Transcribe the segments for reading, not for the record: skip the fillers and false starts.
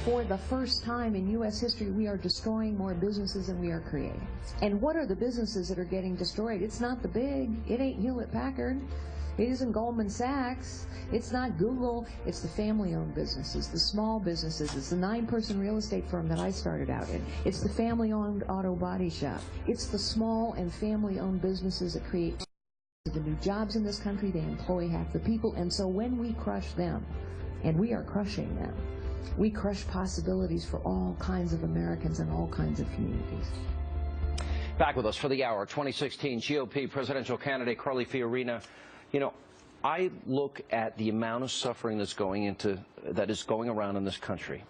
For the first time in U.S. history, we are destroying more businesses than we are creating. And what are the businesses that are getting destroyed? It's not the big. It ain't Hewlett-Packard. It isn't Goldman Sachs. It's not Google. It's the family-owned businesses, the small businesses. It's the 9-person real estate firm that I started out in. It's the family-owned auto body shop. It's the small and family-owned businesses that create the new jobs in this country. They employ half the people. And so when we crush them, and we are crushing them, we crush possibilities for all kinds of Americans and all kinds of communities. Back with us for the hour, 2016 GOP presidential candidate Carly Fiorina. You know, I look at the amount of suffering that is going around in this country.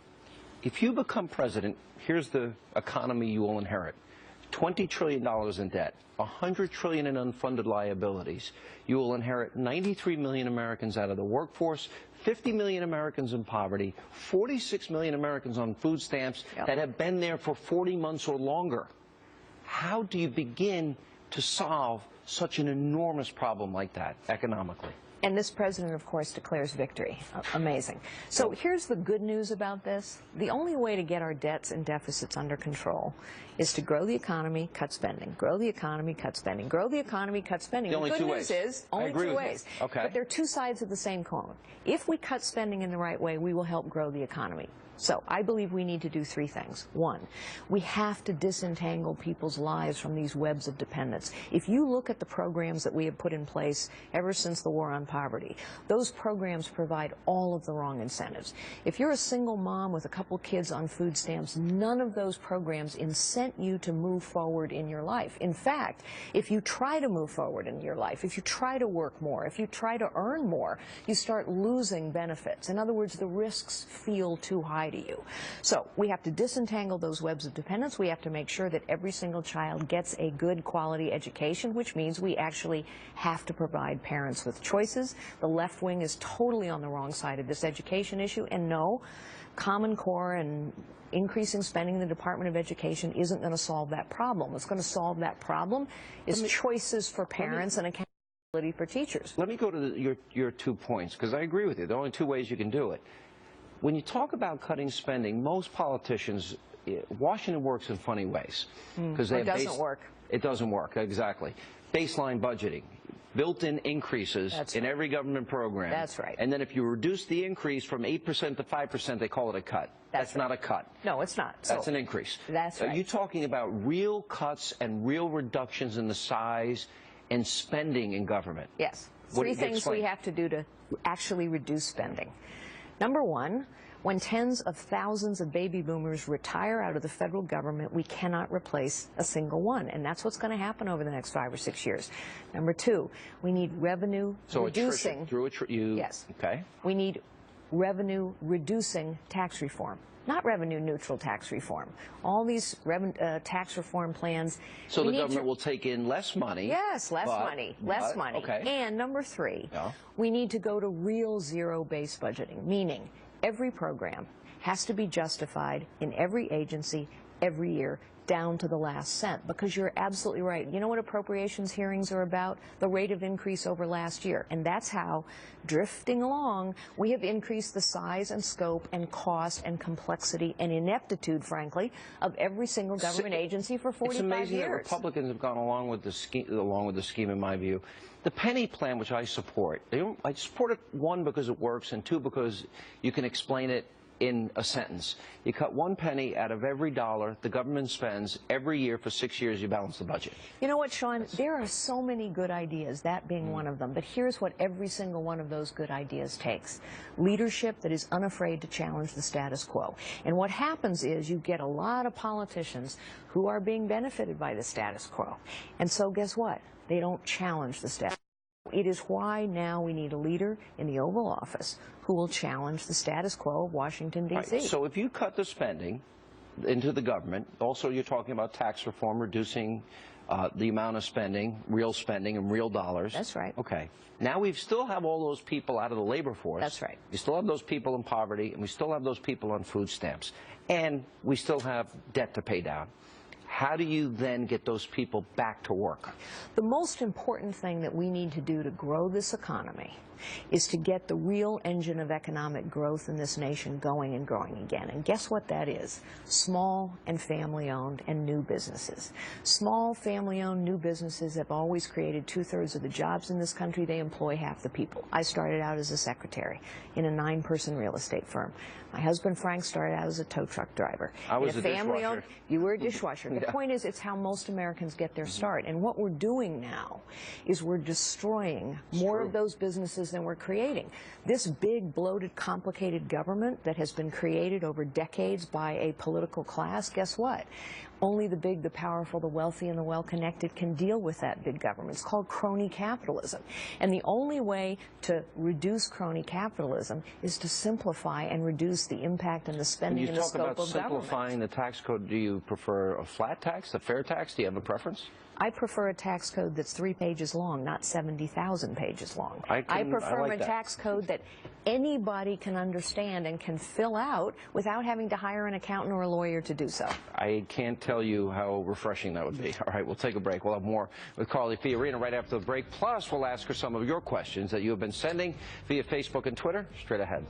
If you become president, here's the economy you will inherit. $20 trillion in debt, $100 trillion in unfunded liabilities. You will inherit 93 million Americans out of the workforce, 50 million Americans in poverty, 46 million Americans on food stamps that have been there for 40 months or longer. How do you begin to solve such an enormous problem like that economically? And this president, of course, declares victory. Amazing. So here's the good news about this. The only way to get our debts and deficits under control is to grow the economy, cut spending. Grow the economy, cut spending. Grow the economy, cut spending. The only good two news ways. is only two ways. Okay. But they're two sides of the same coin. If we cut spending in the right way, we will help grow the economy. So I believe we need to do three things. One, we have to disentangle people's lives from these webs of dependence. If you look at the programs that we have put in place ever since the war on poverty, those programs provide all of the wrong incentives. If you're a single mom with a couple kids on food stamps, none of those programs incent you to move forward in your life. In fact, if you try to move forward in your life, if you try to work more, if you try to earn more, you start losing benefits. In other words, the risks feel too high to you. So we have to disentangle those webs of dependence. We have to make sure that every single child gets a good quality education, which means we actually have to provide parents with choices. The left wing is totally on the wrong side of this education issue, and no, Common Core and increasing spending in the Department of Education isn't going to solve that problem. What's going to solve that problem is choices for parents and accountability for teachers. Let me go to your 2 points, because I agree with you. There are only two ways you can do it. When you talk about cutting spending, most politicians, Washington works in funny ways. Because it doesn't work. It doesn't work, exactly. Baseline budgeting, built-in increases in every government program. That's right. And then if you reduce the increase from 8% to 5%, they call it a cut. That's not a cut. No, it's not. That's an increase. That's right. Are you talking about real cuts and real reductions in the size and spending in government? Yes. Three things we have to do to actually reduce spending. Number one, when tens of thousands of baby boomers retire out of the federal government, we cannot replace a single one. And that's what's going to happen over the next 5 or 6 years. Number two, we need revenue reducing. Yes. Okay. We need revenue reducing tax reform. Not revenue neutral tax reform. All these tax reform plans. So the government will take in less money. Yes, less money. Okay. And number three, we need to go to real zero-based budgeting, meaning every program has to be justified in every agency every year, down to the last cent, because you're absolutely right. You know what appropriations hearings are about? The rate of increase over last year. And that's how, drifting along, we have increased the size and scope and cost and complexity and ineptitude, frankly, of every single government agency for 45 years. It's amazing that Republicans have gone along with the scheme, in my view. The penny plan, which I support, I support it, one, because it works, and two, because you can explain it in a sentence. You cut 1 penny out of every dollar the government spends every year for 6 years, you balance the budget. You know what, Sean? There are so many good ideas, that being one of them. But here's what every single one of those good ideas takes. Leadership that is unafraid to challenge the status quo. And what happens is you get a lot of politicians who are being benefited by the status quo. And so guess what? They don't challenge the status quo. It is why now we need a leader in the Oval Office who will challenge the status quo of Washington, D.C. Right. So if you cut the spending into the government, also you're talking about tax reform, reducing the amount of spending, real spending and real dollars. That's right. Okay. Now we still have all those people out of the labor force. That's right. We still have those people in poverty, and we still have those people on food stamps. And we still have debt to pay down. how do you then get those people back to work? The most important thing that we need to do to grow this economy is to get the real engine of economic growth in this nation going and growing again. And guess what that is? Small and family-owned and new businesses. Small, family-owned, new businesses have always created 2/3 of the jobs in this country. They employ half the people. I started out as a secretary in a 9-person real estate firm. My husband Frank started out as a tow truck driver. I was a dishwasher. You were a dishwasher. The point is, it's how most Americans get their start. And what we're doing now is we're destroying more of those businesses than we're creating. This big, bloated, complicated government that has been created over decades by a political class, guess what? Only the big, the powerful, the wealthy, and the well-connected can deal with that big government. It's called crony capitalism. And the only way to reduce crony capitalism is to simplify and reduce the impact and the spending and the scope of government. When you talk about simplifying the tax code, do you prefer a flat tax, a fair tax? Do you have a preference? I prefer a tax code that's 3 pages long, not 70,000 pages long. I prefer a tax code that anybody can understand and can fill out without having to hire an accountant or a lawyer to do so. I can't tell you how refreshing that would be. All right, we'll take a break. We'll have more with Carly Fiorina right after the break. Plus, we'll ask her some of your questions that you have been sending via Facebook and Twitter. Straight ahead.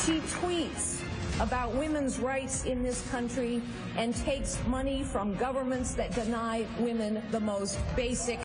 She tweets about women's rights in this country and takes money from governments that deny women the most basic